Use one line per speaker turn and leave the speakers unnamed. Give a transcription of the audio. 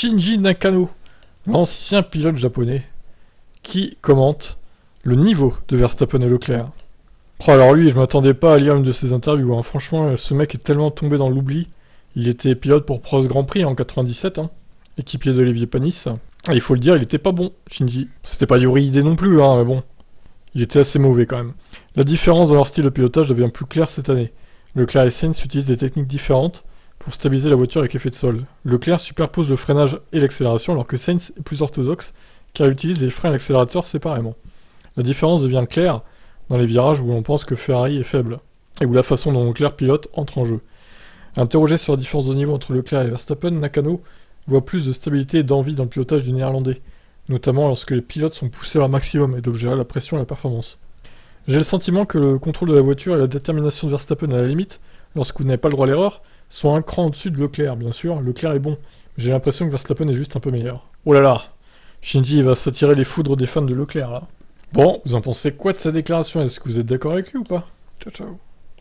Shinji Nakano, l'ancien pilote japonais, qui commente le niveau de Verstappen et Leclerc. Oh, alors lui, je m'attendais pas à lire une de ses interviews, hein. Franchement, ce mec est tellement tombé dans l'oubli. Il était pilote pour Prost Grand Prix en 97, hein, équipier d'Olivier Panis. Et il faut le dire, il était pas bon, Shinji. C'était pas Yuri Ide non plus, hein, mais bon. Il était assez mauvais quand même. La différence dans leur style de pilotage devient plus claire cette année. Leclerc et Sainz utilisent des techniques différentes pour stabiliser la voiture avec effet de sol. Leclerc superpose le freinage et l'accélération alors que Sainz est plus orthodoxe car il utilise les freins et l'accélérateur séparément. La différence devient claire dans les virages où l'on pense que Ferrari est faible et où la façon dont Leclerc pilote entre en jeu. Interrogé sur la différence de niveau entre Leclerc et Verstappen, Nakano voit plus de stabilité et d'envie dans le pilotage du néerlandais, notamment lorsque les pilotes sont poussés à leur maximum et doivent gérer la pression et la performance. J'ai le sentiment que le contrôle de la voiture et la détermination de Verstappen à la limite, lorsque vous n'avez pas le droit à l'erreur, sont un cran au-dessus de Leclerc, bien sûr. Leclerc est bon, mais j'ai l'impression que Verstappen est juste un peu meilleur. Oh là là, Shinji va s'attirer les foudres des fans de Leclerc là. Bon, vous en pensez quoi de sa déclaration? Est-ce que vous êtes d'accord avec lui ou pas? Ciao ciao.